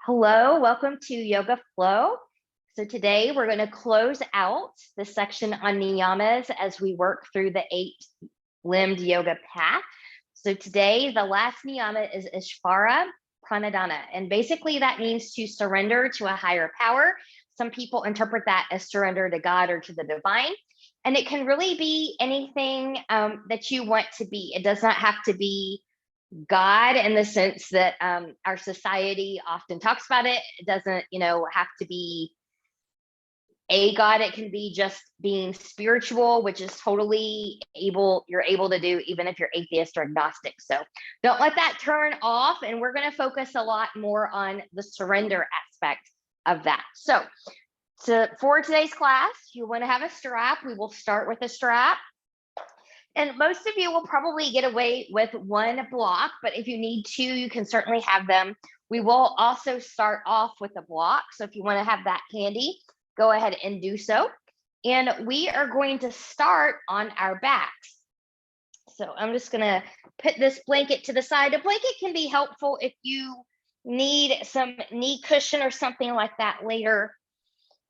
Hello, welcome to Yoga Flow. So today we're going to close out the section on niyamas as we work through the 8-limbed yoga path. So today the last niyama is Ishvara Pranadhana, and basically that means to surrender to a higher power. Some people interpret that as surrender to God or to the divine, and it can really be anything that you want to be. It does not have to be God in the sense that our society often talks about it. It doesn't, have to be a God. It can be just being spiritual, which is totally you're able to do even if you're atheist or agnostic. So don't let that turn off. And we're going to focus a lot more on the surrender aspect of that. So for today's class, you want to have a strap. We will start with a strap. And most of you will probably get away with one block, but if you need two, you can certainly have them. We will also start off with a block. So if you want to have that handy, go ahead and do so. And we are going to start on our backs. So I'm just going to put this blanket to the side. A blanket can be helpful if you need some knee cushion or something like that later.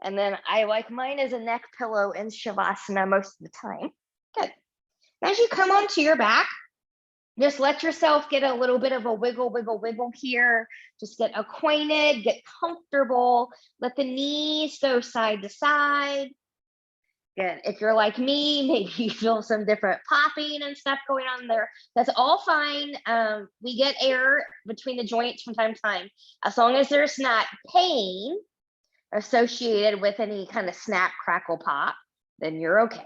And then I like mine as a neck pillow in Shavasana most of the time. Good. As you come onto your back, just let yourself get a little bit of a wiggle here. Just get acquainted, get comfortable. Let the knees go side to side. Good. If you're like me, maybe you feel some different popping and stuff going on there. That's all fine. We get air between the joints from time to time. As long as there's not pain associated with any kind of snap, crackle, pop, then you're okay.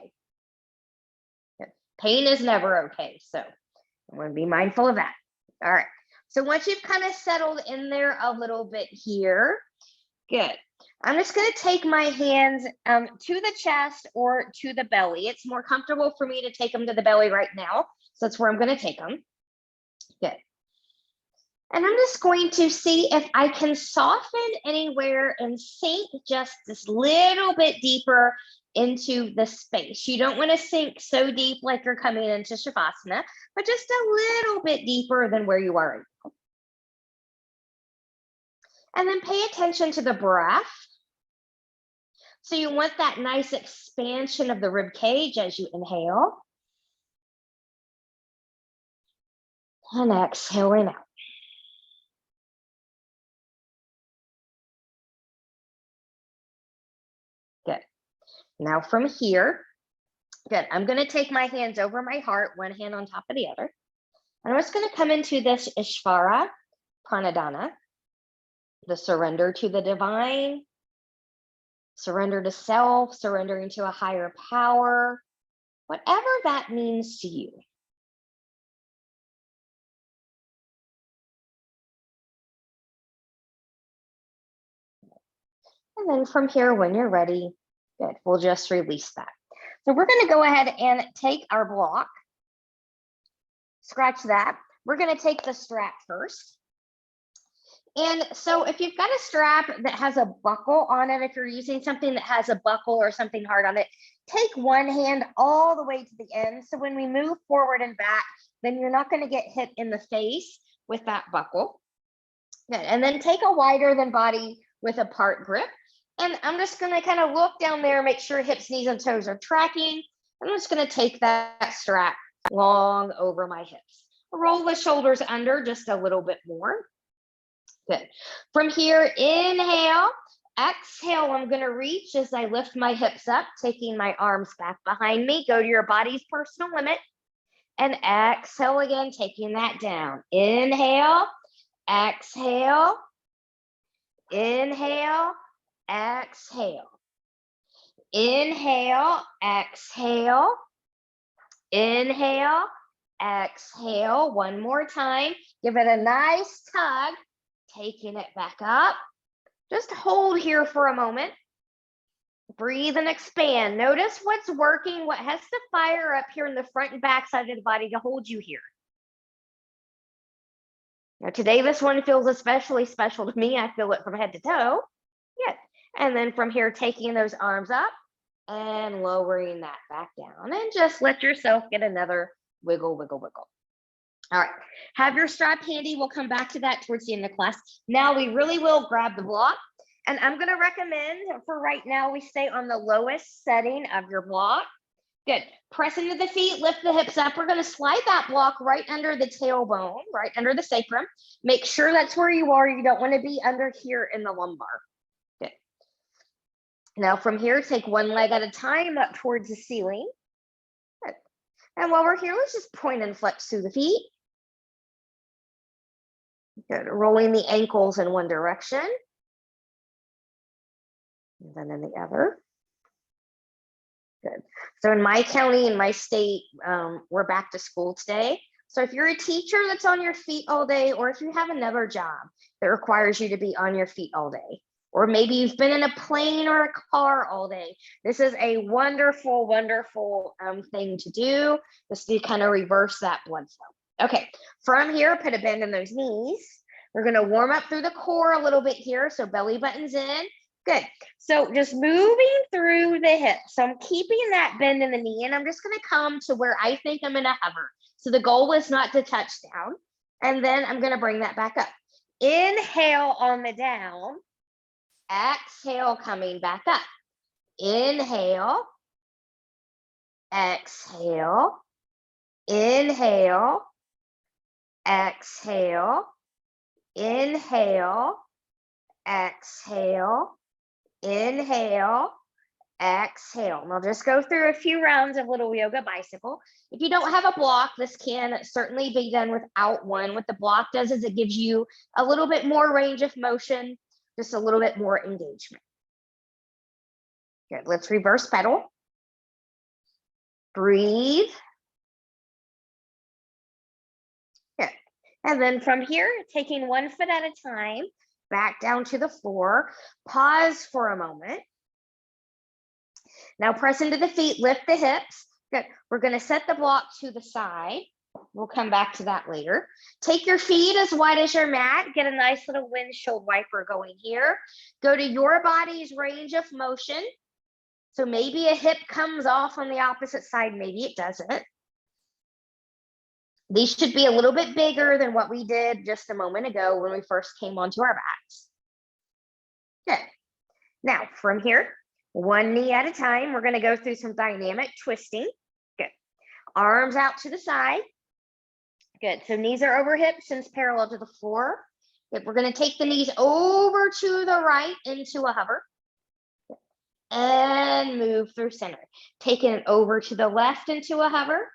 Pain is never okay. So I'm going to be mindful of that. All right. So once you've kind of settled in there a little bit here, good. I'm just going to take my hands to the chest or to the belly. It's more comfortable for me to take them to the belly right now. So that's where I'm going to take them. Good. And I'm just going to see if I can soften anywhere and sink just this little bit deeper into the space. You don't want to sink so deep like you're coming into Shavasana, but just a little bit deeper than where you are. And then pay attention to the breath. So you want that nice expansion of the rib cage as you inhale. And exhaling out. Good. Now from here, good. I'm going to take my hands over my heart, one hand on top of the other. And I'm just going to come into this Ishvara Pranadhana, the surrender to the divine, surrender to self, surrendering to a higher power, whatever that means to you. And then from here, when you're ready, good, we'll just release that. So we're going to go ahead and take our block, scratch that. We're going to take the strap first. And so if you've got a strap that has a buckle on it, if you're using something that has a buckle or something hard on it, take one hand all the way to the end. So when we move forward and back, then you're not going to get hit in the face with that buckle. Good. And then take a wider than body with a part grip. And I'm just going to kind of look down there, make sure hips, knees, and toes are tracking. I'm just going to take that strap long over my hips. Roll the shoulders under just a little bit more. Good. From here, inhale, exhale. I'm going to reach as I lift my hips up, taking my arms back behind me. Go to your body's personal limit. And exhale again, taking that down. Inhale, exhale, inhale, exhale. Inhale, exhale, inhale, exhale. One more time. Give it a nice tug. Taking it back up. Just hold here for a moment. Breathe and expand. Notice what's working, what has to fire up here in the front and back side of the body to hold you here. Now today, this one feels especially special to me. I feel it from head to toe. Good. And then from here, taking those arms up and lowering that back down. And just let yourself get another wiggle, wiggle, wiggle. All right, have your strap handy. We'll come back to that towards the end of class. Now we really will grab the block. And I'm gonna recommend for right now, we stay on the lowest setting of your block. Good, press into the feet, lift the hips up. We're gonna slide that block right under the tailbone, right under the sacrum. Make sure that's where you are. You don't wanna be under here in the lumbar. Good. Now from here, take one leg at a time up towards the ceiling. Good. And while we're here, let's just point and flex through the feet. Good, rolling the ankles in one direction. And then in the other. Good. So in my county, in my state, we're back to school today. So if you're a teacher that's on your feet all day, or if you have another job that requires you to be on your feet all day, or maybe you've been in a plane or a car all day, this is a wonderful, wonderful thing to do, just to kind of reverse that blood flow. Okay, from here, put a bend in those knees. We're gonna warm up through the core a little bit here, so belly button's in. Good. So just moving through the hips. So I'm keeping that bend in the knee, and I'm just going to come to where I think I'm going to hover. So the goal is not to touch down. And then I'm going to bring that back up. Inhale on the down. Exhale coming back up. Inhale. Exhale. Inhale. Exhale. Inhale. Exhale. Inhale, exhale. And I'll just go through a few rounds of little yoga bicycle. If you don't have a block, this can certainly be done without one. What the block does is it gives you a little bit more range of motion, just a little bit more engagement. Good, let's reverse pedal. Breathe. Good. And then from here, taking one foot at a time, back down to the floor, pause for a moment. Now press into the feet, lift the hips. Good. We're going to set the block to the side. We'll come back to that later. Take your feet as wide as your mat. Get a nice little windshield wiper going here. Go to your body's range of motion. So maybe a hip comes off on the opposite side, maybe it doesn't. These should be a little bit bigger than what we did just a moment ago when we first came onto our backs. Good. Now from here, one knee at a time, we're going to go through some dynamic twisting. Good. Arms out to the side. Good. So knees are over hips, shins parallel to the floor. Good. We're going to take the knees over to the right into a hover. Good. And move through center. Taking it over to the left into a hover.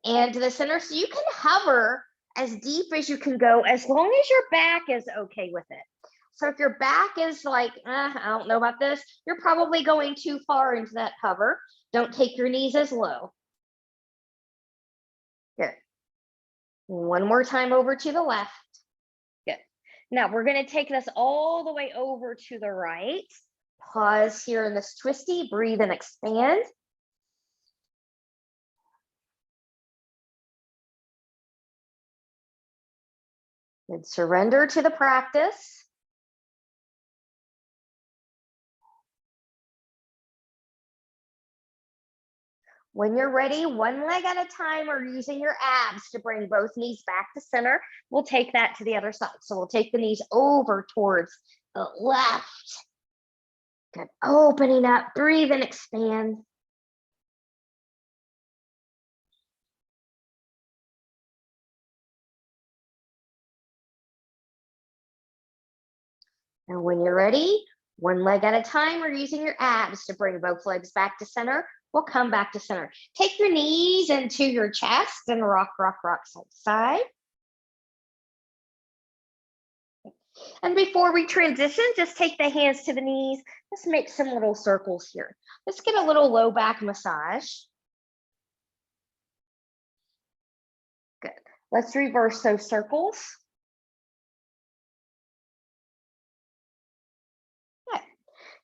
And to the center, so you can hover as deep as you can go as long as your back is okay with it. So if your back is like, I don't know about this, you're probably going too far into that hover. Don't take your knees as low. Good. One more time over to the left. Good. Now we're going to take this all the way over to the right. Pause here in this twisty, breathe and expand. And surrender to the practice. When you're ready, one leg at a time or using your abs to bring both knees back to center, we'll take that to the other side. So we'll take the knees over towards the left. Good. Opening up, breathe and expand. And when you're ready, one leg at a time or using your abs to bring both legs back to center, we'll come back to center. Take your knees into your chest and rock, rock, rock side to side. And before we transition, just take the hands to the knees. Let's make some little circles here. Let's get a little low back massage. Good. Let's reverse those circles. Good.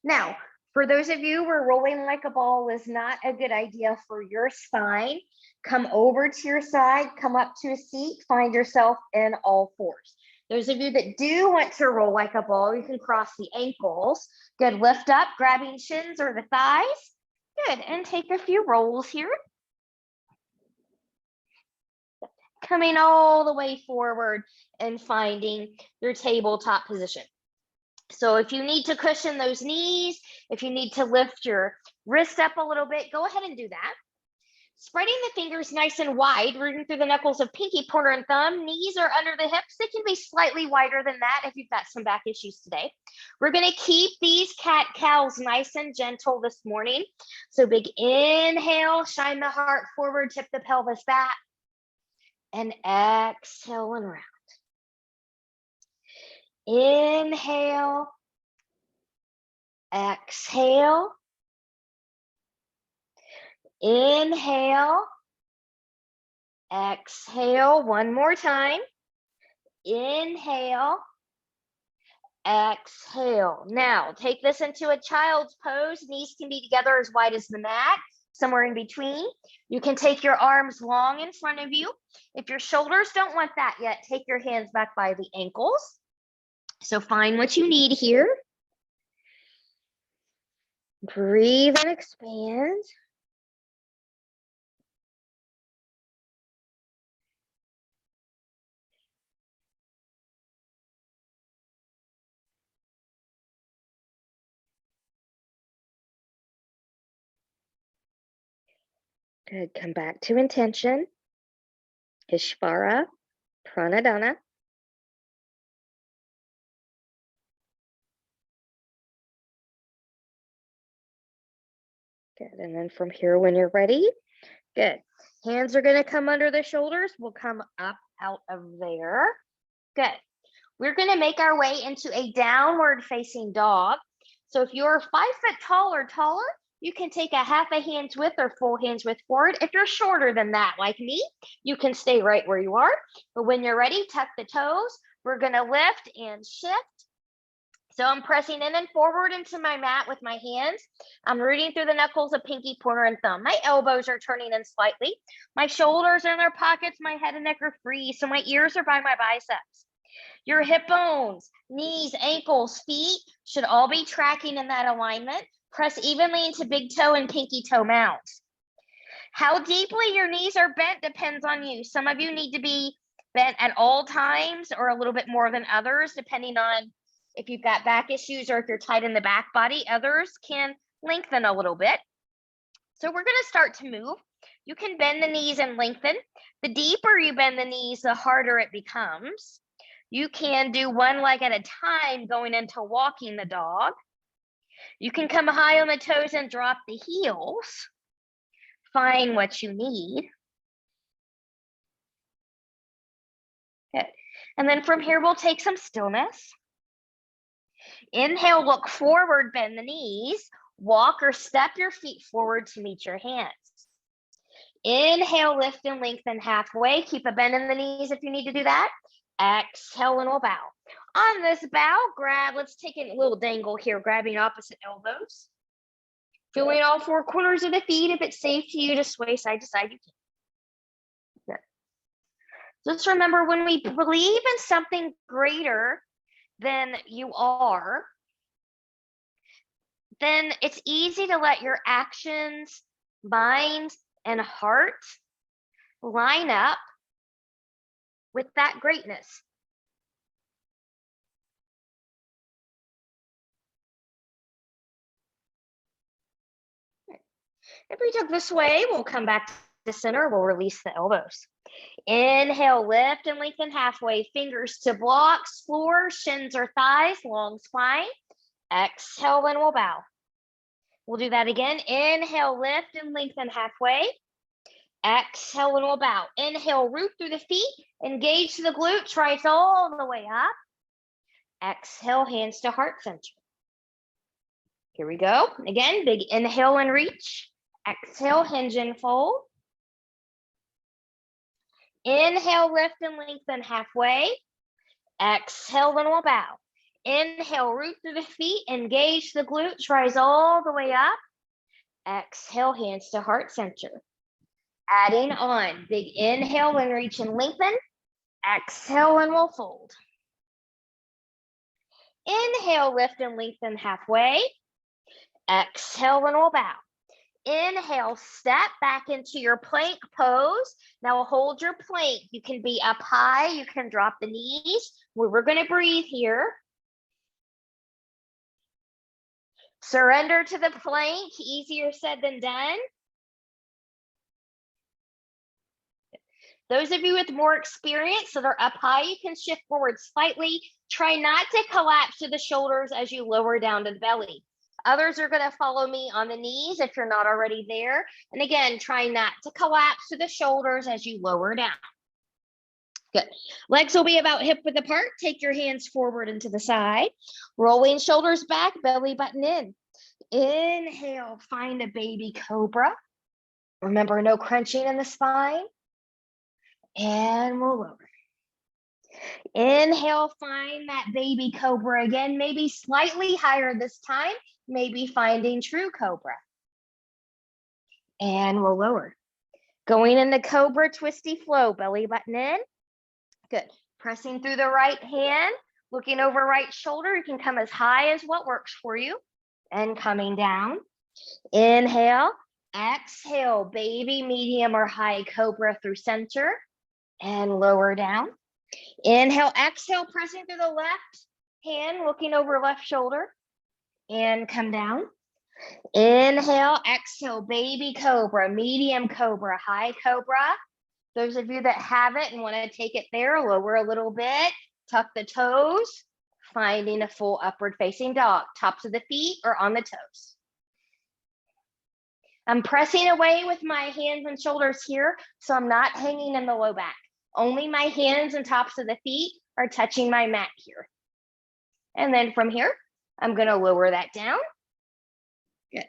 Now, for those of you where rolling like a ball is not a good idea for your spine, come over to your side, come up to a seat, find yourself in all fours. Those of you that do want to roll like a ball, you can cross the ankles. Good, lift up, grabbing shins or the thighs. Good, and take a few rolls here. coming all the way forward and finding your tabletop position. So if you need to cushion those knees, if you need to lift your wrist up a little bit, go ahead and do that. Spreading the fingers nice and wide, rooting through the knuckles of pinky, pointer, and thumb. Knees are under the hips. They can be slightly wider than that if you've got some back issues today. We're going to keep these cat-cows nice and gentle this morning. So big inhale, shine the heart forward, tip the pelvis back, and exhale and round. Inhale, exhale, inhale, exhale. One more time. Inhale, exhale. Now take this into a child's pose. Knees can be together as wide as the mat, somewhere in between. You can take your arms long in front of you. If your shoulders don't want that yet, take your hands back by the ankles. So find what you need here. Breathe and expand. Good. Come back to intention. Ishvara, Pranadana. Good. And then from here, when you're ready, good. Hands are going to come under the shoulders. We'll come up out of there. Good. We're going to make our way into a downward facing dog. So if you're 5 foot tall or taller, you can take a half a hand's width or full hand's width forward. If you're shorter than that, like me, you can stay right where you are. But when you're ready, tuck the toes. We're going to lift and shift. So I'm pressing in and forward into my mat with my hands. I'm rooting through the knuckles of pinky, pointer, and thumb. My elbows are turning in slightly. My shoulders are in their pockets. My head and neck are free. So my ears are by my biceps. Your hip bones, knees, ankles, feet should all be tracking in that alignment. Press evenly into big toe and pinky toe mounts. How deeply your knees are bent depends on you. Some of you need to be bent at all times or a little bit more than others, depending on if you've got back issues or if you're tight in the back body. Others can lengthen a little bit. So we're going to start to move. You can bend the knees and lengthen. The deeper you bend the knees, the harder it becomes. You can do one leg at a time going into walking the dog. You can come high on the toes and drop the heels. Find what you need. Good. And then from here, we'll take some stillness. Inhale, look forward, bend the knees. Walk or step your feet forward to meet your hands. Inhale, lift and lengthen halfway. Keep a bend in the knees if you need to do that. Exhale and we'll bow. On this bow, grab, let's take a little dangle here, grabbing opposite elbows. Feeling all 4 corners of the feet. If it's safe to you to sway side to side, you can. Good. Just remember, when we believe in something greater than you are, then it's easy to let your actions, mind, and heart line up with that greatness. If we took this way, we'll come back to center. We'll release the elbows. Inhale, lift and lengthen halfway. Fingers to blocks, floor, shins or thighs, long spine. Exhale, and we'll bow. We'll do that again. Inhale, lift and lengthen halfway. Exhale, and we'll bow. Inhale, root through the feet. Engage the glutes, rise all the way up. Exhale, hands to heart center. Here we go. Again, big inhale and reach. Exhale, hinge and fold. Inhale, lift and lengthen halfway. Exhale, and we'll bow. Inhale, root through the feet, engage the glutes, rise all the way up. Exhale, hands to heart center. Adding on, big inhale and reach and lengthen. Exhale, and we'll fold. Inhale, lift and lengthen halfway. Exhale, and we'll bow. Inhale, step back into your plank pose. Now hold your plank. You can be up high, you can drop the knees. We're gonna breathe here. Surrender to the plank, easier said than done. Those of you with more experience that are up high, you can shift forward slightly. Try not to collapse to the shoulders as you lower down to the belly. Others are going to follow me on the knees if you're not already there. And again, try not to collapse to the shoulders as you lower down. Good. Legs will be about hip width apart. Take your hands forward and to the side. Rolling shoulders back, belly button in. Inhale, find a baby cobra. Remember, no crunching in the spine. And roll over. Inhale, find that baby cobra again, maybe slightly higher this time, maybe finding true cobra. And roll lower. Going into cobra, twisty flow, belly button in. Good. Pressing through the right hand, looking over right shoulder. You can come as high as what works for you. And coming down. Inhale, exhale, baby, medium, or high cobra through center. And lower down. Inhale, exhale, pressing through the left hand, looking over left shoulder, and come down. Inhale, exhale, baby cobra, medium cobra, high cobra. Those of you that have it and want to take it there, lower a little bit, tuck the toes, finding a full upward facing dog, tops of the feet or on the toes. I'm pressing away with my hands and shoulders here, so I'm not hanging in the low back. Only my hands and tops of the feet are touching my mat here. And then from here, I'm going to lower that down. Good.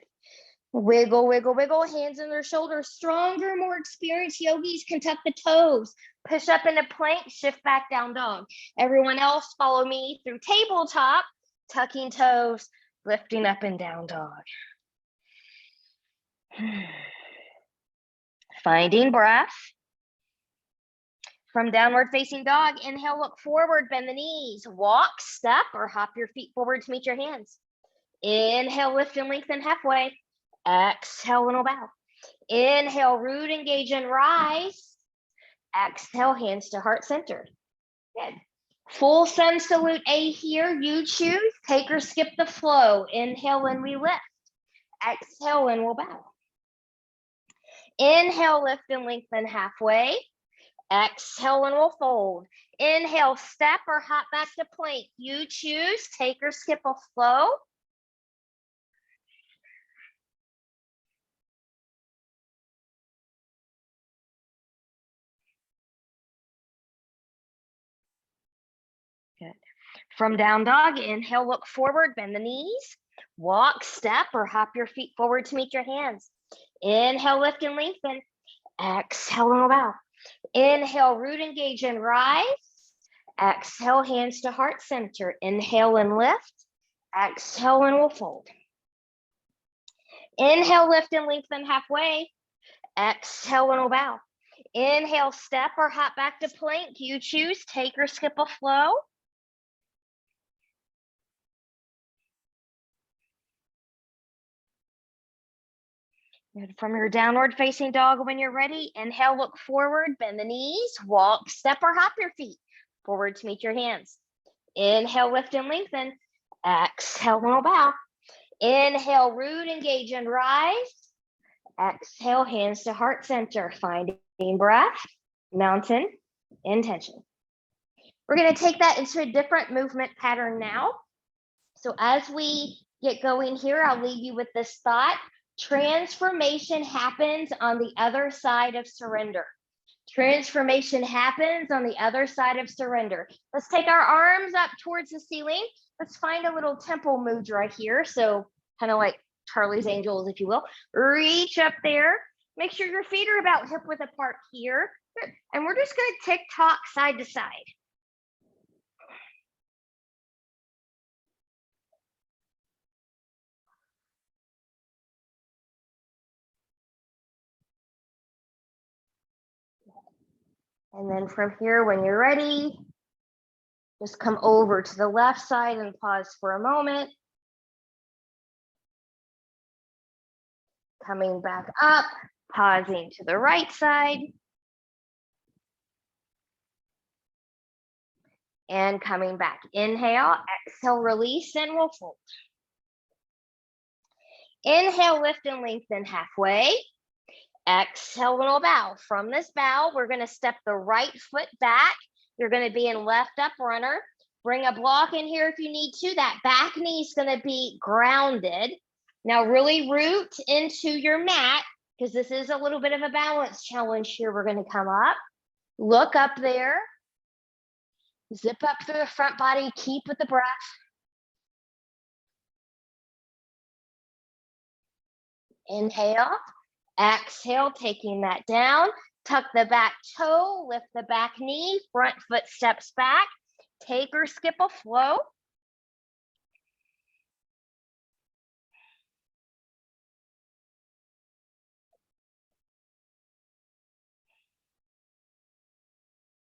Wiggle, wiggle, wiggle, hands in their shoulders. Stronger, more experienced yogis can tuck the toes, push up into plank, shift back down dog. Everyone else follow me through tabletop, tucking toes, lifting up and down dog. Finding breath. From downward facing dog, inhale, look forward, bend the knees, walk, step, or hop your feet forward to meet your hands. Inhale, lift and lengthen halfway. Exhale, and bow. Inhale, root, engage, and rise. Exhale, hands to heart center. Good. Full sun salute A here. You choose. Take or skip the flow. Inhale, and we lift. Exhale, and we'll bow. Inhale, lift and lengthen halfway. Exhale, and we'll fold. Inhale, step or hop back to plank. You choose. Take or skip a flow. Good. From down dog, inhale, look forward, bend the knees. Walk, step, or hop your feet forward to meet your hands. Inhale, lift and lengthen. Exhale, and bow. Inhale, root, engage, and rise. Exhale, hands to heart center. Inhale and lift. Exhale, and we'll fold. Inhale, lift and lengthen halfway. Exhale, and we'll bow. Inhale, step or hop back to plank. You choose. Take or skip a flow. And from your downward facing dog, when you're ready, inhale, look forward, bend the knees, walk, step or hop your feet forward to meet your hands. Inhale, lift and lengthen. Exhale, and we'll bow. Inhale, root, engage, and rise. Exhale, hands to heart center, finding breath, mountain, intention. We're going to take that into a different movement pattern now. So as we get going here, I'll leave you with this thought. Transformation happens on the other side of surrender. Transformation happens on the other side of surrender. Let's take our arms up towards the ceiling. Let's find a little temple mudra here. So kind of like Charlie's Angels, if you will. Reach up there. Make sure your feet are about hip width apart here. And we're just going to tick-tock side to side. And then from here, when you're ready, just come over to the left side and pause for a moment. Coming back up, pausing to the right side. And coming back. Inhale, exhale, release, and we'll fold. Inhale, lift and lengthen halfway. Exhale, and we'll bow. From this bow, we're going to step the right foot back. You're going to be in left up runner. Bring a block in here if you need to. That back knee is going to be grounded. Now really root into your mat because this is a little bit of a balance challenge here. We're going to come up, look up there, zip up through the front body, keep with the breath. Inhale, exhale, taking that down. Tuck the back toe, lift the back knee, front foot steps back. Take or skip a flow.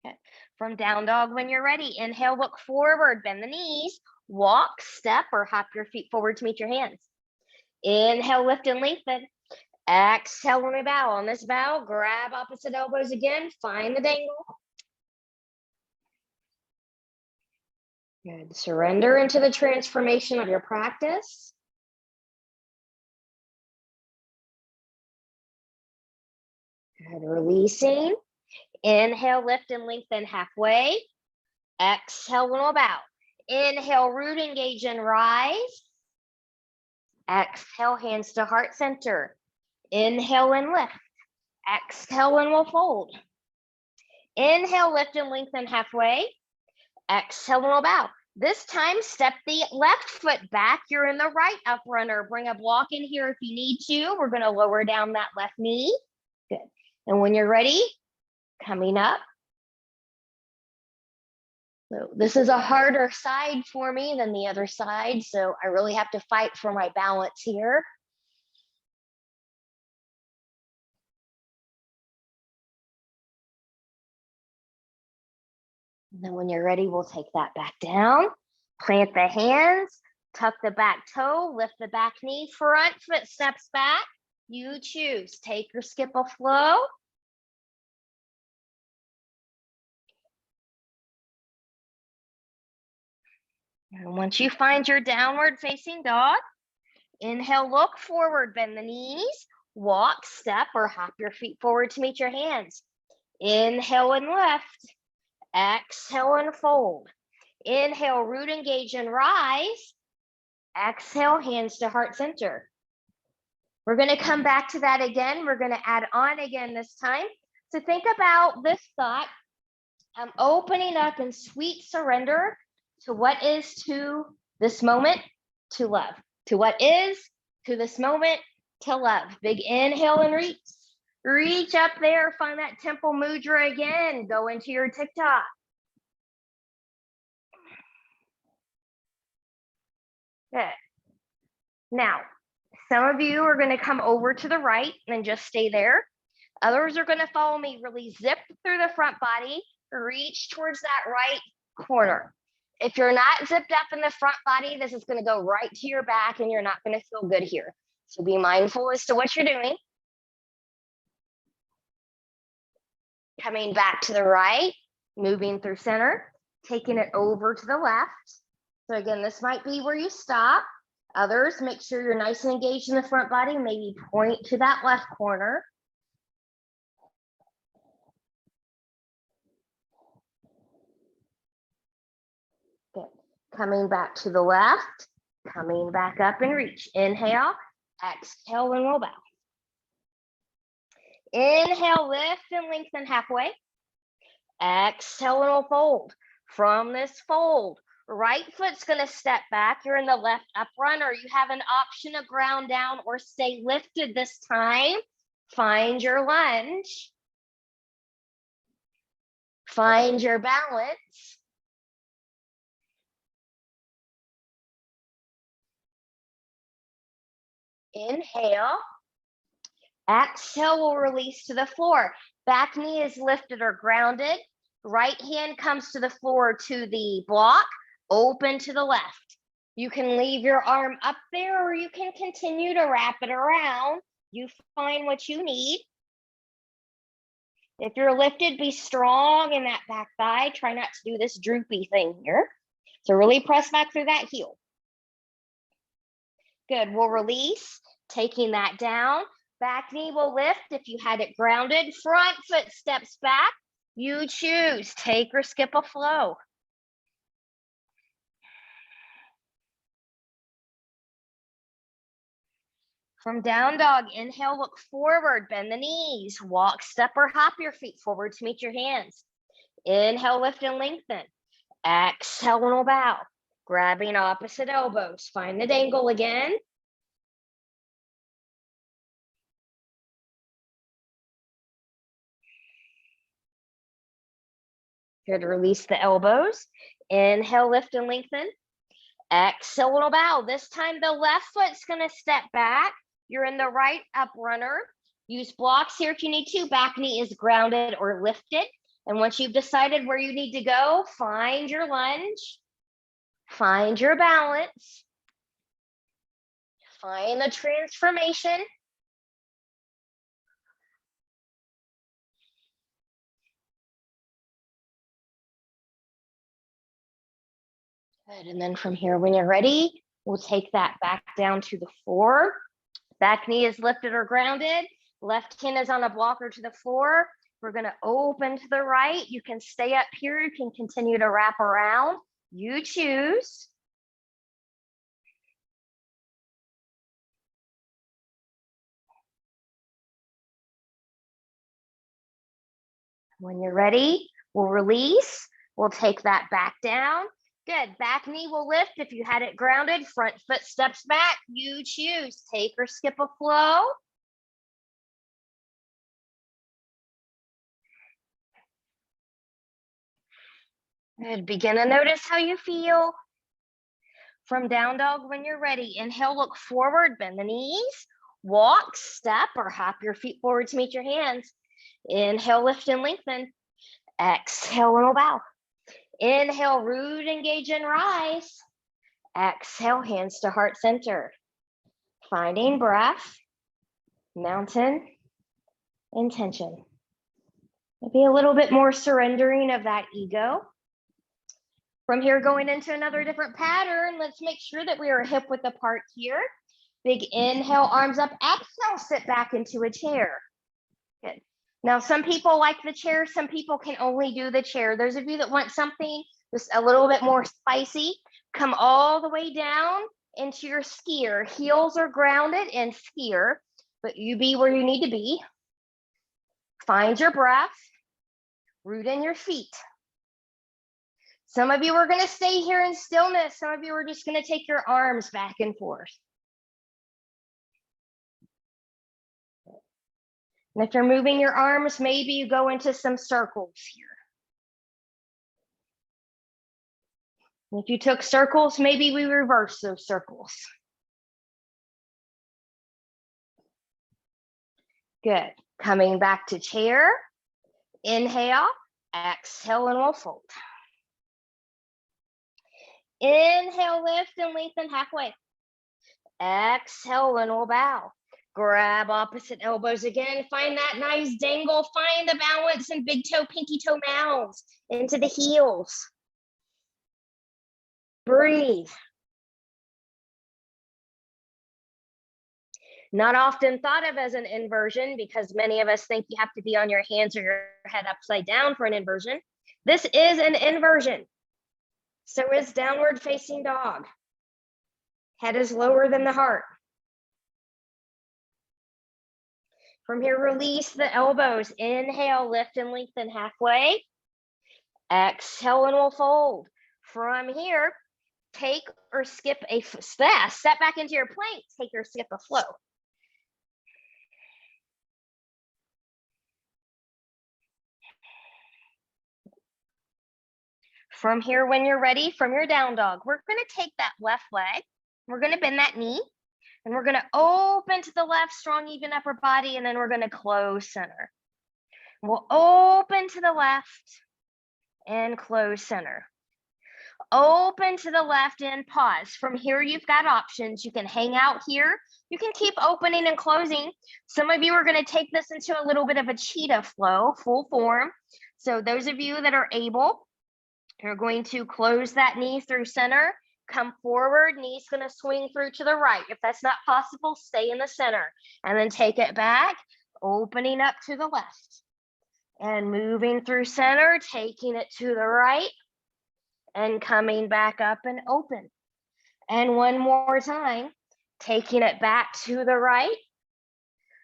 Okay. From down dog when you're ready. Inhale, look forward, bend the knees, walk, step, or hop your feet forward to meet your hands. Inhale, lift and lengthen. Exhale, when we bow. On this bow, grab opposite elbows again, find the dangle. Good. Surrender into the transformation of your practice. Good. Releasing. Inhale, lift and lengthen halfway. Exhale, when we'll bow. Inhale, root, engage, and rise. Exhale, hands to heart center. Inhale and lift. Exhale and we'll fold. Inhale, lift and lengthen halfway. Exhale and we'll bow. This time, step the left foot back. You're in the right up runner. Bring a block in here if you need to. We're going to lower down that left knee. Good. And when you're ready, coming up. So this is a harder side for me than the other side. So I really have to fight for my balance here. And then when you're ready, we'll take that back down. Plant the hands, tuck the back toe, lift the back knee, front foot steps back. You choose, take or skip a flow. And once you find your downward facing dog, inhale, look forward, bend the knees, walk, step, or hop your feet forward to meet your hands. Inhale and lift. Exhale and fold. Inhale, root, engage, and rise. Exhale, hands to heart center. We're going to come back to that again. We're going to add on again this time. So think about this thought. I'm opening up in sweet surrender to what is to this moment to love. To what is to this moment to love. Big inhale and reach. Reach up there, find that temple mudra again. Go into your TikTok. Good. Now, some of you are going to come over to the right and just stay there. Others are going to follow me. Really zip through the front body. Reach towards that right corner. If you're not zipped up in the front body, this is going to go right to your back and you're not going to feel good here. So be mindful as to what you're doing. Coming back to the right, moving through center, taking it over to the left. So again, this might be where you stop. Others, make sure you're nice and engaged in the front body. Maybe point to that left corner. Good. Coming back to the left, coming back up and reach. Inhale, exhale, and roll back. Inhale, lift and lengthen halfway. Exhale and we'll fold. From this fold, right foot's going to step back. You're in the left up runner. You have an option of ground down or stay lifted this time. Find your lunge. Find your balance. Inhale. Exhale, we'll release to the floor. Back knee is lifted or grounded. Right hand comes to the floor to the block, open to the left. You can leave your arm up there or you can continue to wrap it around. You find what you need. If you're lifted, be strong in that back thigh. Try not to do this droopy thing here. So really press back through that heel. Good, we'll release, taking that down. Back knee will lift if you had it grounded. Front foot steps back. You choose, take or skip a flow. From down dog, inhale, look forward, bend the knees, walk, step, or hop your feet forward to meet your hands. Inhale, lift and lengthen. Exhale, and we'll bow. Grabbing opposite elbows. Find the dangle again. Good, release the elbows. Inhale, lift and lengthen. Exhale, little bow. This time the left foot's gonna step back. You're in the right up runner. Use blocks here if you need to. Back knee is grounded or lifted. And once you've decided where you need to go, find your lunge. Find your balance. Find the transformation. Good, and then from here, when you're ready, we'll take that back down to the floor. Back knee is lifted or grounded. Left hand is on a blocker to the floor. We're gonna open to the right. You can stay up here. You can continue to wrap around. You choose. When you're ready, we'll release. We'll take that back down. Good, back knee will lift if you had it grounded. Front foot steps back. You choose, take or skip a flow. Good, begin to notice how you feel. From down dog, when you're ready, inhale, look forward, bend the knees, walk, step, or hop your feet forward to meet your hands. Inhale, lift and lengthen. Exhale, and we'll bow. Inhale, root, engage, and rise. Exhale, hands to heart center. Finding breath, mountain, intention. Maybe a little bit more surrendering of that ego. From here, going into another different pattern, let's make sure that we are hip width apart here. Big inhale, arms up. Exhale, sit back into a chair. Good. Now, some people like the chair. Some people can only do the chair. Those of you that want something just a little bit more spicy, come all the way down into your skier. Heels are grounded in skier, but you be where you need to be. Find your breath. Root in your feet. Some of you are going to stay here in stillness. Some of you are just going to take your arms back and forth. And if you're moving your arms, maybe you go into some circles here. And if you took circles, maybe we reverse those circles. Good. Coming back to chair. Inhale, exhale, and we'll fold. Inhale, lift and lengthen halfway. Exhale, and we'll bow. Grab opposite elbows again. Find that nice dangle. Find the balance in big toe, pinky toe mounds into the heels. Breathe. Not often thought of as an inversion because many of us think you have to be on your hands or your head upside down for an inversion. This is an inversion. So is downward facing dog. Head is lower than the heart. From here, release the elbows. Inhale, lift and lengthen halfway. Exhale, and we'll fold. From here, take or skip a step back into your plank. Take or skip a flow. From here, when you're ready, from your down dog, we're going to take that left leg. We're going to bend that knee. And we're going to open to the left, strong, even upper body. And then we're going to close center. We'll open to the left and close center. Open to the left and pause. From here, you've got options. You can hang out here. You can keep opening and closing. Some of you are going to take this into a little bit of a cheetah flow, full form. So those of you that are able, you're going to close that knee through center, come forward, knee's going to swing through to the right. If that's not possible, stay in the center and then take it back, opening up to the left and moving through center, taking it to the right and coming back up and open. And one more time, taking it back to the right,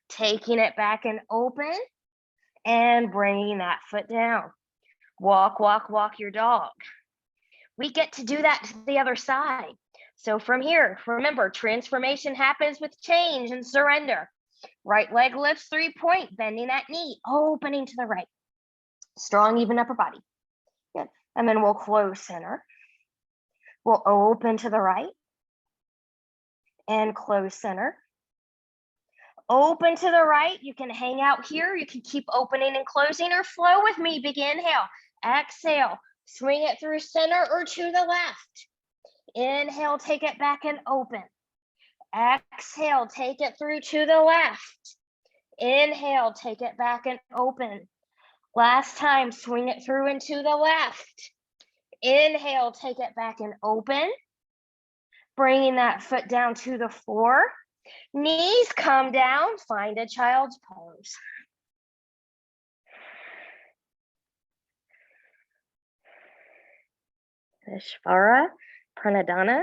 taking it back and open, and bringing that foot down. Walk, walk, walk your dog. We get to do that to the other side. So from here, remember, transformation happens with change and surrender. Right leg lifts 3-point, bending that knee, opening to the right. Strong, even upper body. Good. And then we'll close center. We'll open to the right and close center. Open to the right. You can hang out here. You can keep opening and closing or flow with me. Big inhale. Exhale. Swing it through center or to the left. Inhale, take it back and open. Exhale, take it through to the left. Inhale, take it back and open. Last time, swing it through and to the left. Inhale, take it back and open. Bringing that foot down to the floor. Knees come down, find a child's pose. Vishvara Pranadhana.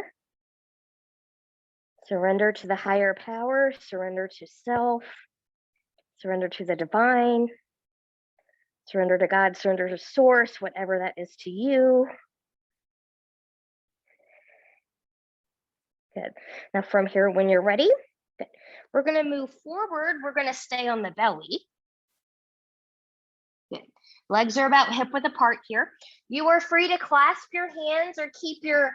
Surrender to the higher power, surrender to self, surrender to the divine, surrender to God, surrender to source, whatever that is to you. Good. Now from here, when you're ready, good. We're going to move forward. We're going to stay on the belly. Good. Legs are about hip width apart here. You are free to clasp your hands or keep your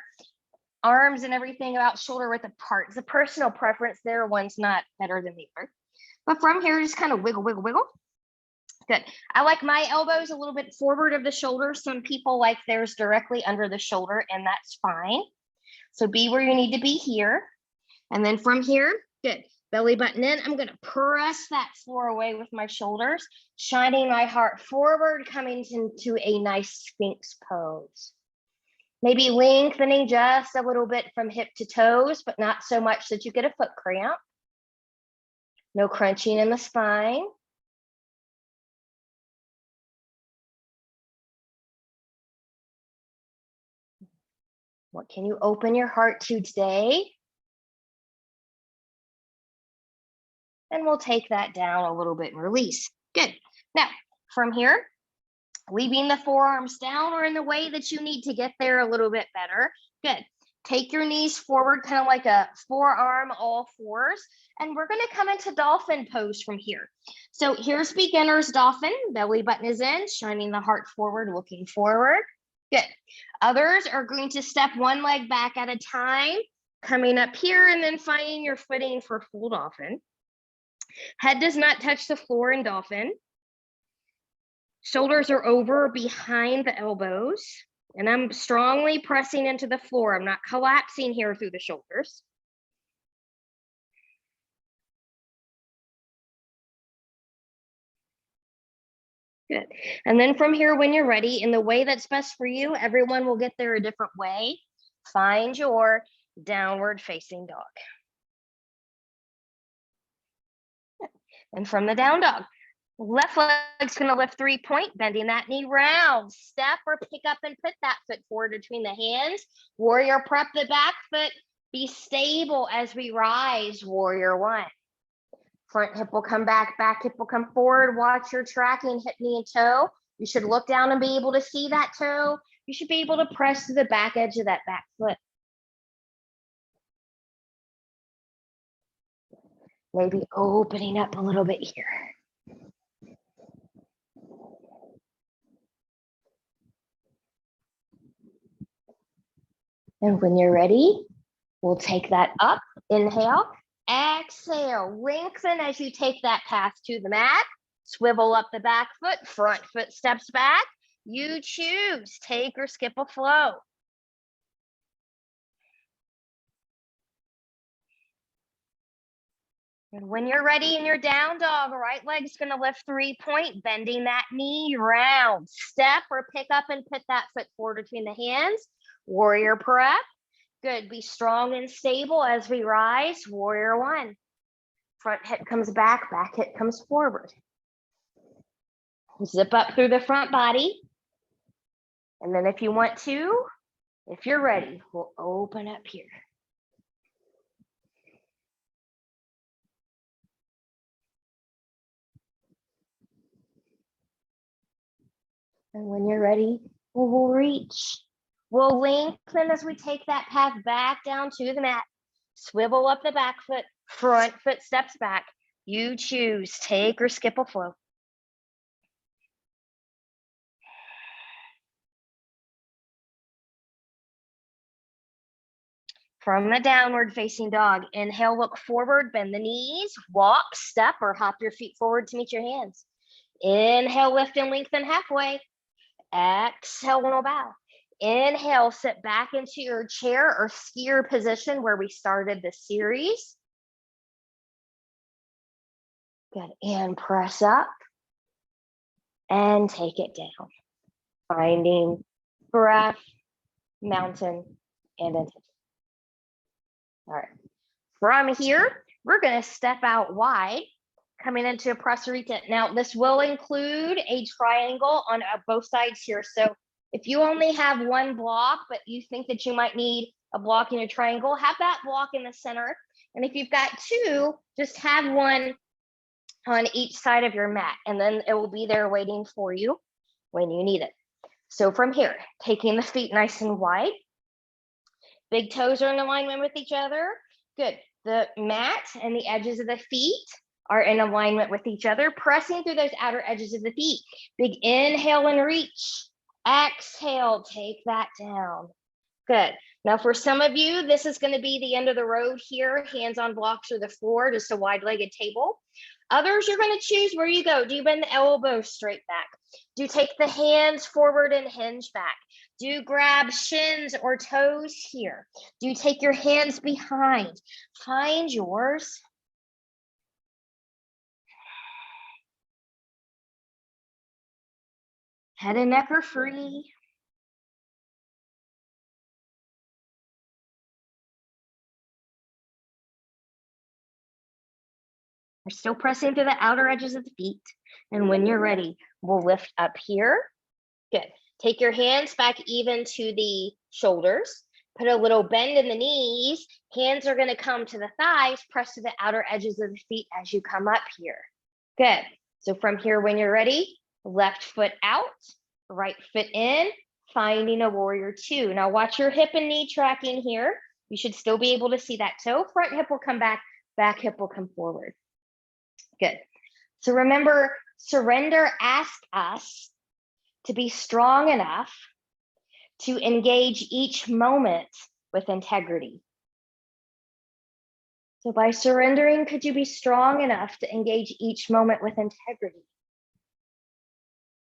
arms and everything about shoulder width apart. It's a personal preference there. One's not better than the other. But from here, just kind of wiggle, wiggle, wiggle. Good. I like my elbows a little bit forward of the shoulder. Some people like theirs directly under the shoulder, and that's fine. So be where you need to be here. And then from here, good. Belly button in. I'm going to press that floor away with my shoulders, shining my heart forward, coming into a nice Sphinx pose. Maybe lengthening just a little bit from hip to toes, but not so much that you get a foot cramp. No crunching in the spine. What can you open your heart to today? And we'll take that down a little bit and release. Good. Now, from here, leaving the forearms down or in the way that you need to get there a little bit better. Good. Take your knees forward, kind of like a forearm, all fours. And we're going to come into dolphin pose from here. So here's beginner's dolphin. Belly button is in, shining the heart forward, looking forward. Good. Others are going to step one leg back at a time, coming up here and then finding your footing for full dolphin. Head does not touch the floor in dolphin. Shoulders are over behind the elbows. And I'm strongly pressing into the floor. I'm not collapsing here through the shoulders. Good. And then from here, when you're ready, in the way that's best for you, everyone will get there a different way. Find your downward facing dog. And from the down dog, left leg's going to lift 3-point, bending that knee round. Step or pick up and put that foot forward between the hands. Warrior prep the back foot. Be stable as we rise, warrior one. Front hip will come back hip will come forward. Watch your tracking, hip, knee, and toe. You should look down and be able to see that toe. You should be able to press to the back edge of that back foot. Maybe opening up a little bit here. And when you're ready, we'll take that up. Inhale, exhale, lengthen as you take that path to the mat. Swivel up the back foot, front foot steps back. You choose, take or skip a flow. And when you're ready in your down dog, right leg's gonna lift 3-point, bending that knee round. Step or pick up and put that foot forward between the hands. Warrior prep. Good, be strong and stable as we rise. Warrior 1. Front hip comes back hip comes forward. Zip up through the front body. And then if you want to, if you're ready, we'll open up here. And when you're ready, we'll reach. We'll lengthen as we take that path back down to the mat. Swivel up the back foot, front foot steps back. You choose, take or skip a flow. From the downward facing dog, inhale, look forward, bend the knees, walk, step, or hop your feet forward to meet your hands. Inhale, lift and lengthen halfway. Exhale, one will bow. Inhale, sit back into your chair or skier position where we started this series. Good, and press up and take it down. Finding breath, mountain, and intention. All right, from here, we're gonna step out wide, coming into a pressurita. Now, this will include a triangle on both sides here. So if you only have one block, but you think that you might need a block in a triangle, have that block in the center. And if you've got two, just have one on each side of your mat, and then it will be there waiting for you when you need it. So from here, taking the feet nice and wide, big toes are in alignment with each other. Good. The mat and the edges of the feet are in alignment with each other, pressing through those outer edges of the feet. Big inhale and reach. Exhale, take that down. Good. Now for some of you, this is going to be the end of the road here, hands on blocks or the floor, just a wide-legged table. Others, you're going to choose where you go. Do you bend the elbows straight back? Do you take the hands forward and hinge back? Do you grab shins or toes here? Do you take your hands behind? Find yours. Head and neck are free. We're still pressing through the outer edges of the feet. And when you're ready, we'll lift up here. Good. Take your hands back even to the shoulders. Put a little bend in the knees. Hands are going to come to the thighs. Press to the outer edges of the feet as you come up here. Good. So from here, when you're ready, left foot out, right foot in, finding a warrior 2. Now watch your hip and knee tracking here. You should still be able to see that toe. Front hip will come back hip will come forward. Good. So remember, surrender asks us to be strong enough to engage each moment with integrity. So by surrendering, could you be strong enough to engage each moment with integrity?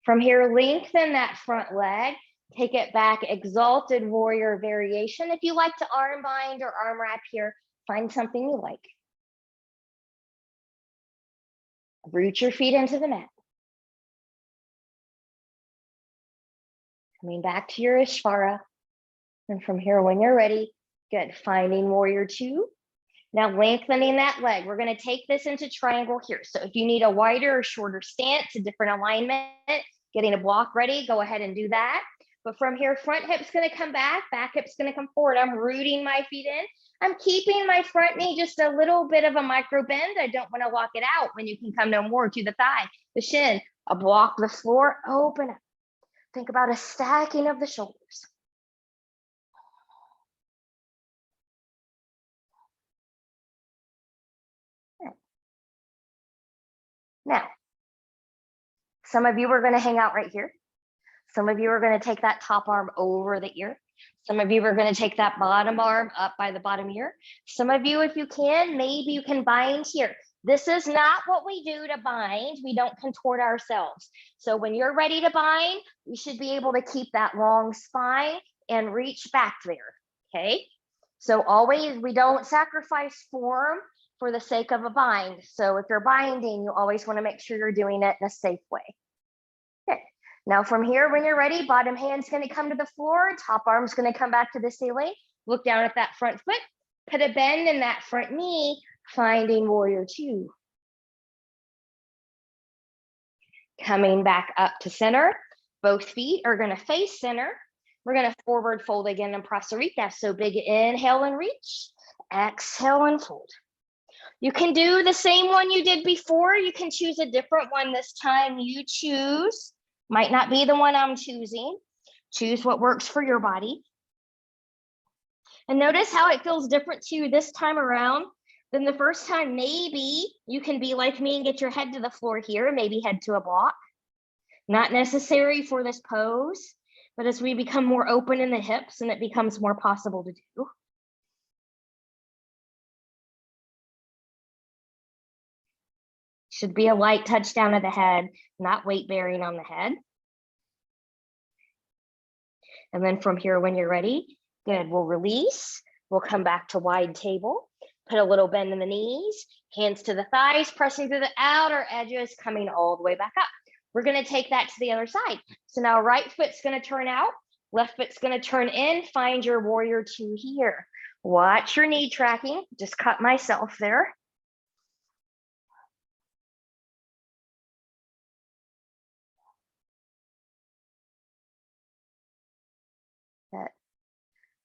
From here, lengthen that front leg, take it back, exalted warrior variation. If you like to arm bind or arm wrap here, find something you like. Root your feet into the mat. Coming back to your Ishvara. And from here, when you're ready, good, finding warrior 2. Now lengthening that leg. We're going to take this into triangle here. So if you need a wider or shorter stance, a different alignment, getting a block ready, go ahead and do that. But from here, front hip's going to come back hip's going to come forward. I'm rooting my feet in. I'm keeping my front knee just a little bit of a micro bend. I don't want to lock it out when you can come no more to the thigh, the shin, a block the floor, open up. Think about a stacking of the shoulders. Now, some of you are going to hang out right here. Some of you are going to take that top arm over the ear. Some of you are going to take that bottom arm up by the bottom ear. Some of you, if you can, maybe you can bind here. This is not what we do to bind. We don't contort ourselves. So when you're ready to bind, you should be able to keep that long spine and reach back there, okay? So always, we don't sacrifice form for the sake of a bind. So if you're binding, you always want to make sure you're doing it in a safe way. Okay. Now from here, when you're ready, bottom hand's going to come to the floor, top arm's going to come back to the ceiling. Look down at that front foot, put a bend in that front knee, finding warrior two. Coming back up to center, both feet are going to face center. We're going to forward fold again and prasarita. So big inhale and reach, exhale and fold. You can do the same one you did before. You can choose a different one this time. You choose, might not be the one I'm choosing. Choose what works for your body. And notice how it feels different to you this time around than the first time. Maybe you can be like me and get your head to the floor here, maybe head to a block. Not necessary for this pose, but as we become more open in the hips and it becomes more possible to do. Should be a light touch down of the head, not weight bearing on the head. And then from here, when you're ready, good, we'll release. We'll come back to wide table, put a little bend in the knees, hands to the thighs, pressing through the outer edges, coming all the way back up. We're gonna take that to the other side. So now right foot's gonna turn out, left foot's gonna turn in, find your warrior two here. Watch your knee tracking, just cut myself there. Good.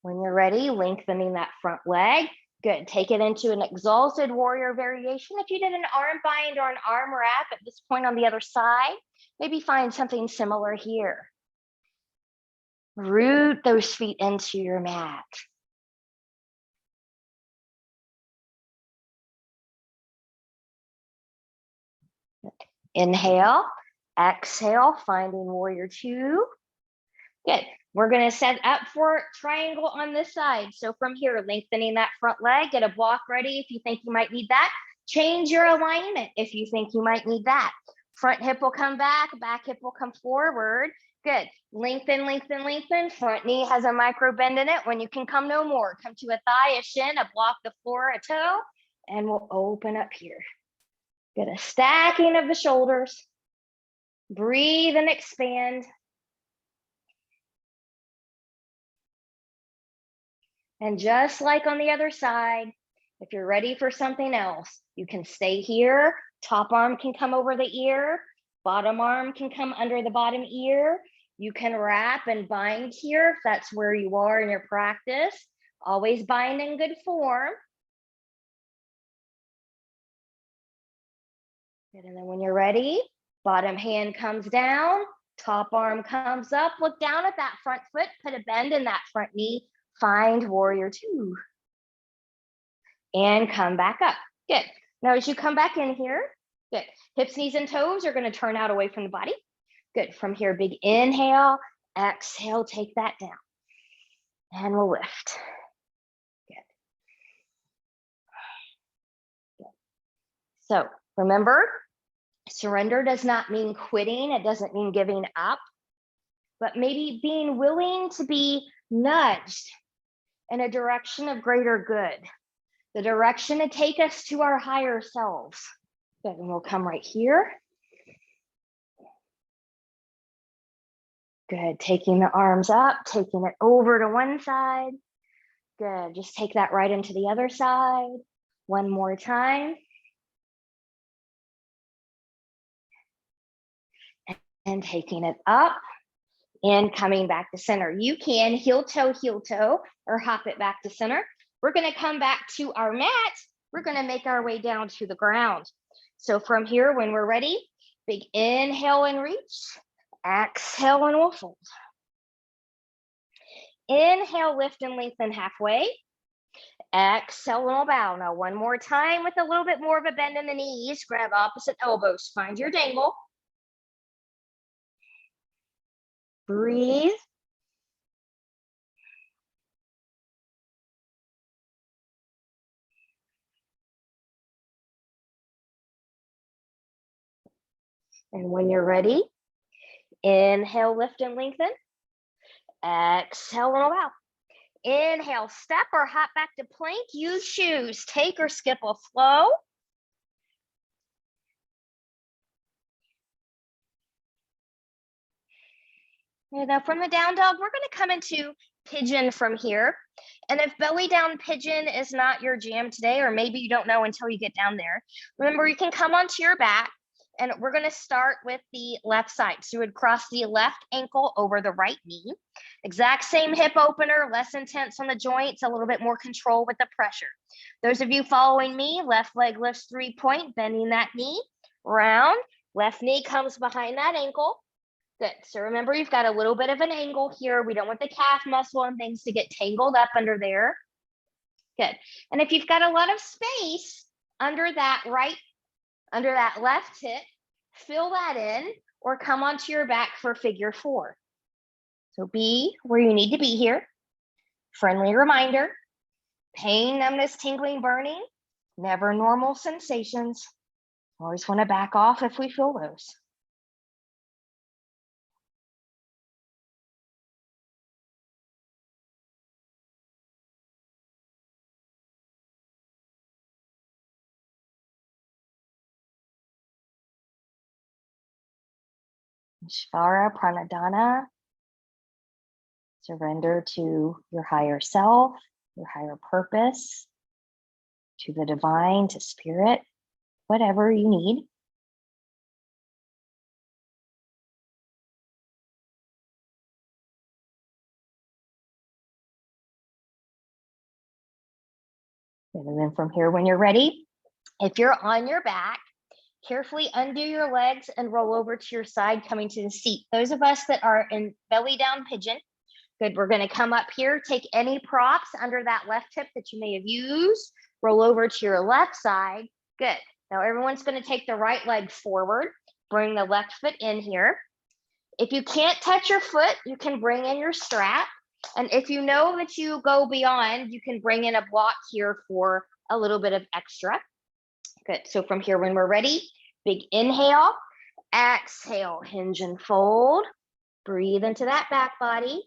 When you're ready, lengthening that front leg. Good, take it into an exalted warrior variation. If you did an arm bind or an arm wrap at this point on the other side, maybe find something similar here. Root those feet into your mat. Inhale, exhale, finding warrior two. Good. We're going to set up for triangle on this side. So from here, lengthening that front leg, get a block ready if you think you might need that. Change your alignment if you think you might need that. Front hip will come back hip will come forward. Good. Lengthen, lengthen, lengthen. Front knee has a micro bend in it. When you can come no more, come to a thigh, a shin, a block, the floor, a toe, and we'll open up here. Get a stacking of the shoulders. Breathe and expand. And just like on the other side, if you're ready for something else, you can stay here. Top arm can come over the ear. Bottom arm can come under the bottom ear. You can wrap and bind here if that's where you are in your practice. Always bind in good form. Good, and then when you're ready, bottom hand comes down, top arm comes up. Look down at that front foot, put a bend in that front knee. Find warrior two and come back up. Good. Now as you come back in here, good. Hips, knees, and toes are going to turn out away from the body. Good. From here, big inhale, exhale, take that down. And we'll lift. Good. Good. So remember, surrender does not mean quitting. It doesn't mean giving up, but maybe being willing to be nudged in a direction of greater good, the direction to take us to our higher selves. Good, and we'll come right here. Good, taking the arms up, taking it over to one side. Good, just take that right into the other side. One more time. And taking it up. And coming back to center. You can heel toe, or hop it back to center. We're gonna come back to our mat. We're gonna make our way down to the ground. So from here, when we're ready, big inhale and reach, exhale and we'll fold. Inhale, lift and lengthen halfway. Exhale and we'll bow. Now one more time with a little bit more of a bend in the knees. Grab opposite elbows, find your dangle. Breathe. And when you're ready, inhale, lift and lengthen. Exhale and bow. Inhale, step or hop back to plank. You choose, take or skip a flow. And now from the down dog, we're going to come into pigeon from here. And if belly down pigeon is not your jam today, or maybe you don't know until you get down there, remember you can come onto your back, and we're going to start with the left side. So you would cross the left ankle over the right knee. Exact same hip opener, less intense on the joints, a little bit more control with the pressure. Those of you following me, left leg lifts 3-point, bending that knee, round, left knee comes behind that ankle. Good. So remember, you've got a little bit of an angle here. We don't want the calf muscle and things to get tangled up under there. Good. And if you've got a lot of space under that left hip, fill that in or come onto your back for figure 4. So be where you need to be here. Friendly reminder, pain, numbness, tingling, burning, never normal sensations. Always want to back off if we feel those. Shvara Pranadhana. Surrender to your higher self, your higher purpose, to the divine, to spirit, whatever you need. And then from here, when you're ready, if you're on your back, carefully undo your legs and roll over to your side, coming to the seat. Those of us that are in belly down pigeon, good. We're going to come up here, take any props under that left hip that you may have used, roll over to your left side. Good. Now everyone's going to take the right leg forward, bring the left foot in here. If you can't touch your foot, you can bring in your strap. And if you know that you go beyond, you can bring in a block here for a little bit of extra. Good. So from here, when we're ready, big inhale, exhale, hinge and fold. Breathe into that back body.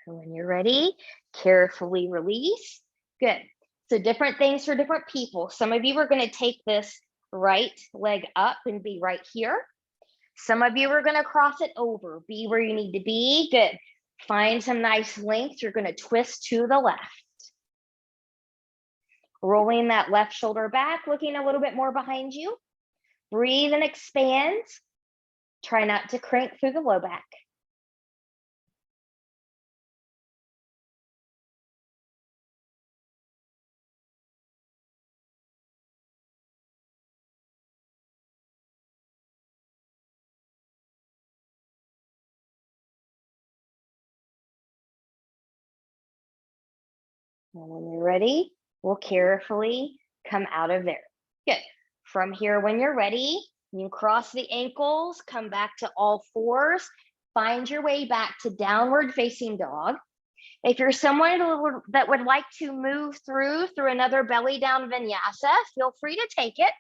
And when you're ready, carefully release. Good. So different things for different people. Some of you are going to take this right leg up and be right here. Some of you are going to cross it over, be where you need to be. Good. Find some nice length. You're going to twist to the left. Rolling that left shoulder back, looking a little bit more behind you. Breathe and expand. Try not to crank through the low back. And when you're ready, we'll carefully come out of there. Good. From here, when you're ready, you cross the ankles, come back to all fours, find your way back to downward facing dog. If you're someone that would like to move through another belly down vinyasa, feel free to take it.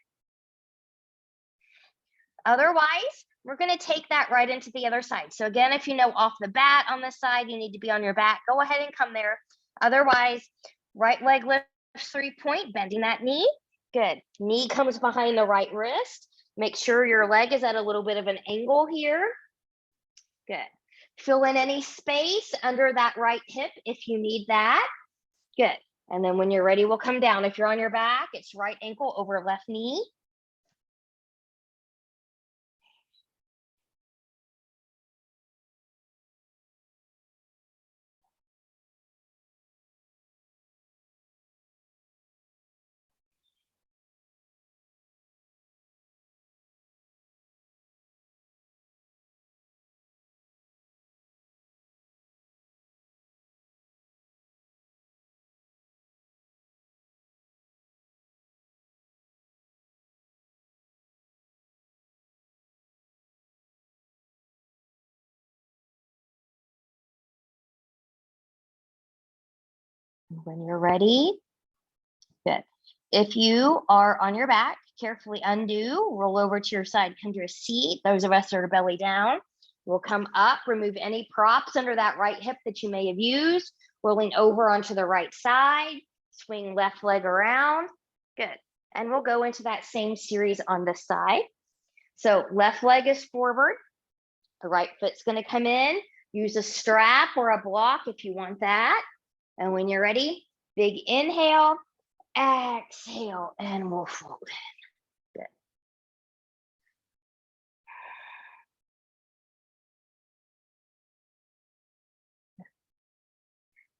Otherwise, we're going to take that right into the other side. So again, if you know off the bat on this side, you need to be on your back, go ahead and come there. Otherwise, right leg lifts 3-point, bending that knee. Good. Knee comes behind the right wrist. Make sure your leg is at a little bit of an angle here. Good. Fill in any space under that right hip if you need that. Good. And then when you're ready, we'll come down. If you're on your back, it's right ankle over left knee. When you're ready, good. If you are on your back, carefully undo, roll over to your side, come to a seat. Those of us that are belly down, we'll come up, remove any props under that right hip that you may have used, rolling over onto the right side, swing left leg around, good. And we'll go into that same series on this side. So left leg is forward, the right foot's gonna come in, use a strap or a block if you want that. And when you're ready, big inhale, exhale, and we'll fold in. Good.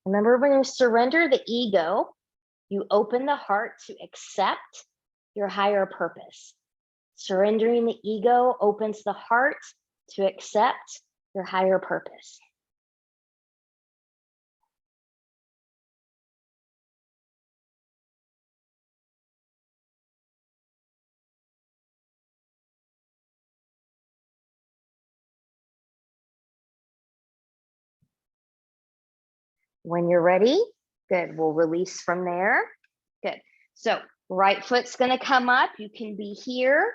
Remember, when you surrender the ego, you open the heart to accept your higher purpose. Surrendering the ego opens the heart to accept your higher purpose. When you're ready, good, we'll release from there. Good. So right foot's gonna come up. You can be here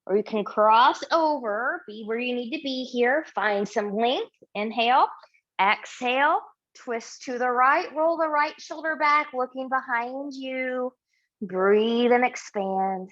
or you can cross over, be where you need to be here. Find some length, inhale, exhale, twist to the right, roll the right shoulder back, looking behind you. Breathe and expand.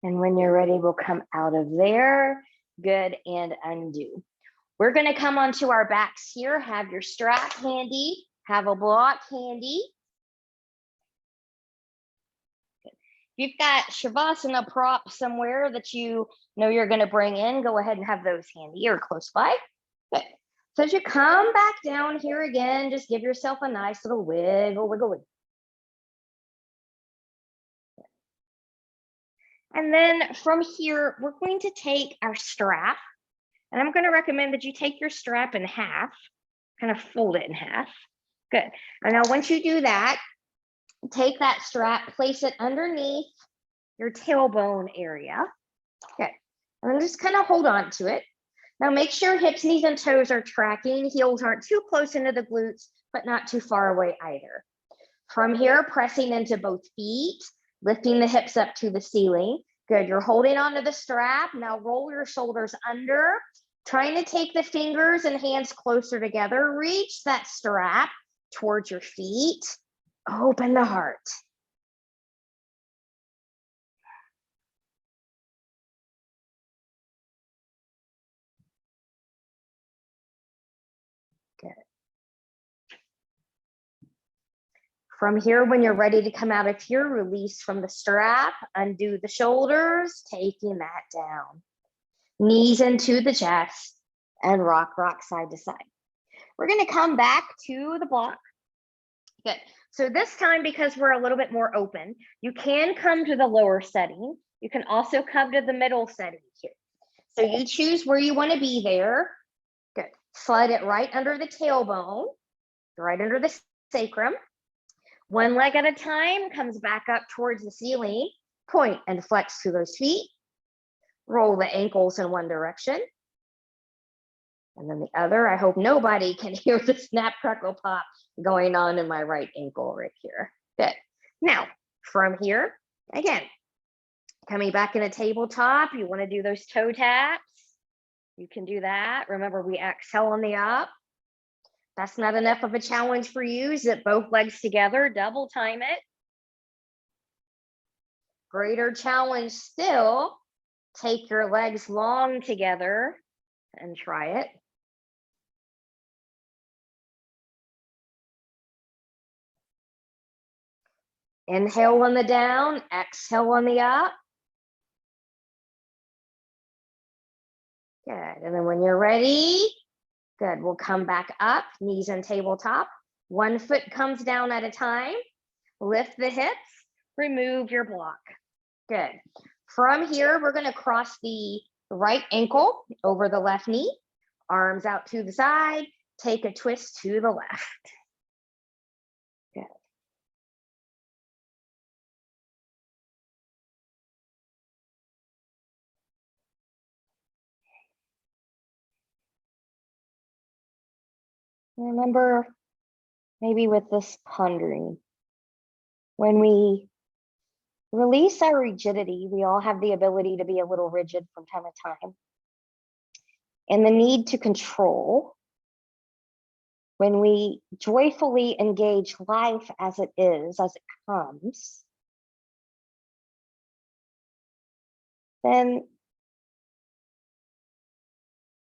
And when you're ready, we'll come out of there. Good, and undo. We're gonna come onto our backs here. Have your strap handy, have a block handy. Good. If you've got Shavasana prop somewhere that you know you're gonna bring in, go ahead and have those handy or close by. Good. So as you come back down here again, just give yourself a nice little wiggle, wiggle, wiggle. And then from here, we're going to take our strap, and I'm going to recommend that you take your strap in half, kind of fold it in half. Good. And now once you do that, take that strap, place it underneath your tailbone area. Good. And then just kind of hold on to it. Now make sure hips, knees, and toes are tracking. Heels aren't too close into the glutes, but not too far away either. From here, pressing into both feet, lifting the hips up to the ceiling. Good, you're holding onto the strap. Now roll your shoulders under, trying to take the fingers and hands closer together. Reach that strap towards your feet. Open the heart. Good. From here, when you're ready to come out of here, release from the strap, undo the shoulders, taking that down. Knees into the chest and rock, rock side to side. We're gonna come back to the block. Good. So this time, because we're a little bit more open, you can come to the lower setting. You can also come to the middle setting here. So you choose where you wanna be there. Good. Slide it right under the tailbone, right under the sacrum. One leg at a time, comes back up towards the ceiling, point and flex to those feet. Roll the ankles in one direction. And then the other. I hope nobody can hear the snap, crackle, pop going on in my right ankle right here. Good. Now, from here, again, coming back in a tabletop, you want to do those toe taps. You can do that. Remember, we exhale on the up. That's not enough of a challenge for you. Zip both legs together, double time it. Greater challenge still, take your legs long together and try it. Inhale on the down, exhale on the up. Good, and then when you're ready, Good. We'll come back up, knees and tabletop. One foot comes down at a time. Lift the hips, remove your block. Good. From here, we're going to cross the right ankle over the left knee, arms out to the side, take a twist to the left. Good. Remember, maybe with this pondering, when we release our rigidity, we all have the ability to be a little rigid from time to time. And the need to control, when we joyfully engage life as it is, as it comes, then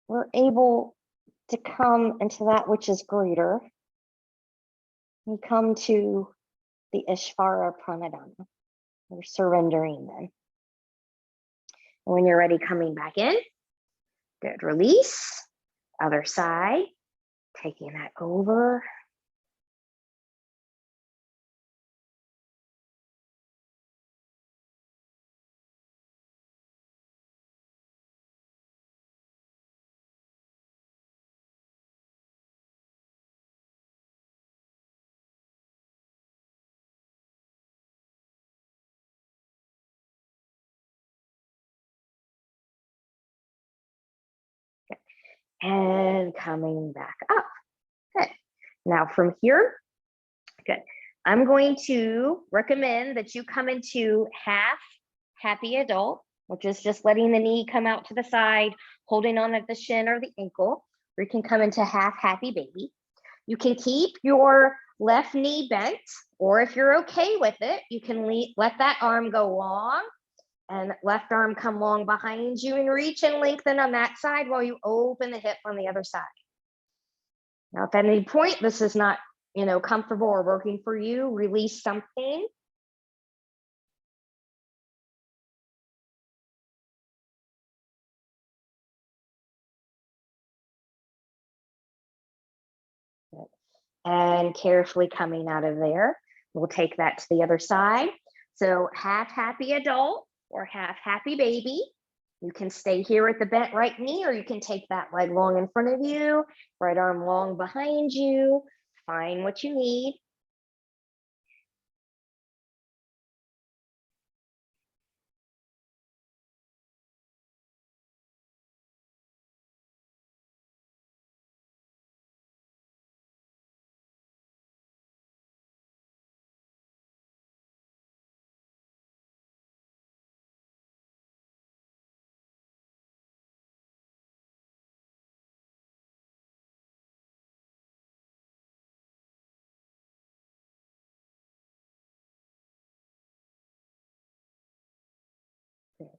we're able to come into that which is greater. We come to the Ishvara Pranadana. We're surrendering then. And when you're ready, coming back in. Good, release. Other side, taking that over. And coming back up. Good. Now from here, good. I'm going to recommend that you come into half happy adult, which is just letting the knee come out to the side, holding on at the shin or the ankle, or you can come into half happy baby. You can keep your left knee bent, or if you're okay with it, you can let that arm go long and left arm come long behind you and reach and lengthen on that side while you open the hip on the other side. Now, if at any point this is not, comfortable or working for you, release something. And carefully coming out of there, we'll take that to the other side. So half happy adult or half happy baby. You can stay here at the bent right knee, or you can take that leg long in front of you, right arm long behind you. Find what you need.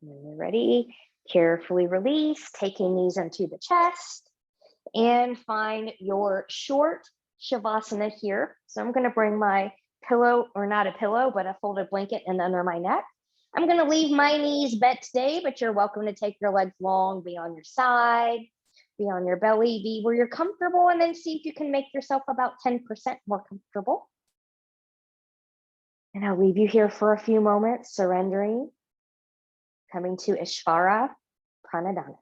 When you're ready, carefully release, taking these into the chest, and find your short Shavasana here. So I'm going to bring my pillow, or not a pillow, but a folded blanket in under my neck. I'm going to leave my knees bent today, but you're welcome to take your legs long, be on your side, be on your belly, be where you're comfortable, and then see if you can make yourself about 10% more comfortable. And I'll leave you here for a few moments, surrendering, coming to Ishvara Pranadana.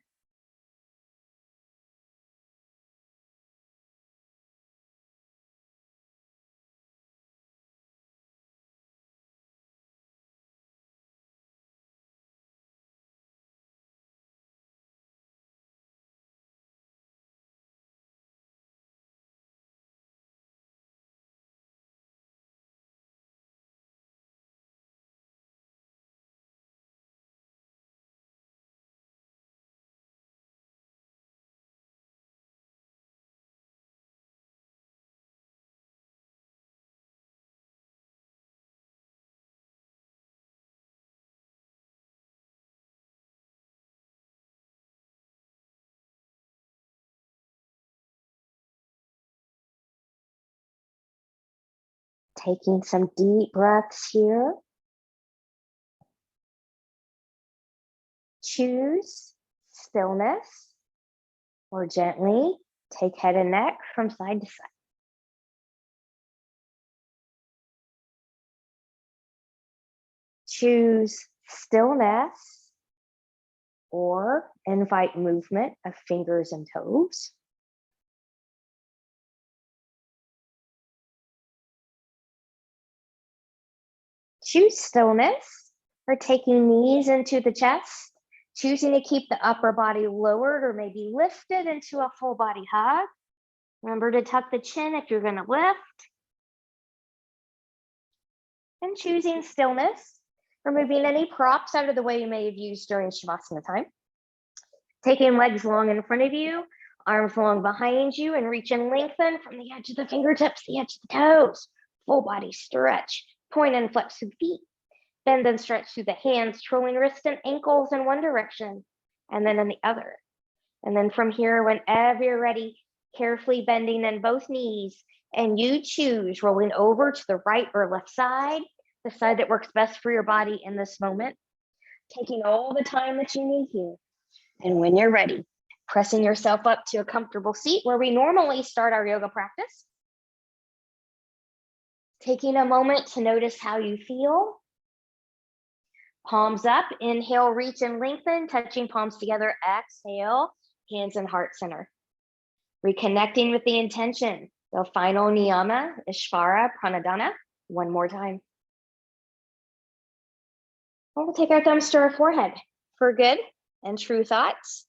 Taking some deep breaths here. Choose stillness or gently Take head and neck from side to side. Choose stillness or invite movement of fingers and toes. Choose stillness or taking knees into the chest, choosing to keep the upper body lowered or maybe lifted into a full body hug. Remember to tuck the chin if you're going to lift. And choosing stillness, removing any props out of the way you may have used during Shavasana time. Taking legs long in front of you, arms long behind you, and reach and lengthen from the edge of the fingertips, the edge of the toes. Full body stretch. Point and flex through the feet. Bend and stretch through the hands, twirling wrists and ankles in one direction, and then in the other. And then from here, whenever you're ready, carefully bending in both knees, and you choose rolling over to the right or left side, the side that works best for your body in this moment, taking all the time that you need here. And when you're ready, pressing yourself up to a comfortable seat where we normally start our yoga practice. Taking a moment to notice how you feel. Palms up, inhale, reach and lengthen, touching palms together, exhale, hands in heart center. Reconnecting with the intention, the final niyama, Ishvara Pranadhana, one more time. We'll take our thumbs to our forehead for good and true thoughts,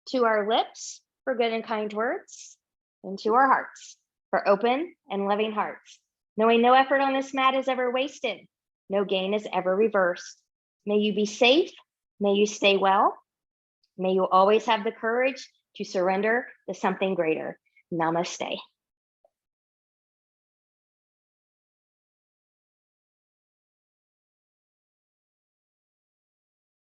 to our lips for good and kind words, and to our hearts for open and loving hearts. Knowing no effort on this mat is ever wasted, no gain is ever reversed. May you be safe, may you stay well, may you always have the courage to surrender to something greater. Namaste.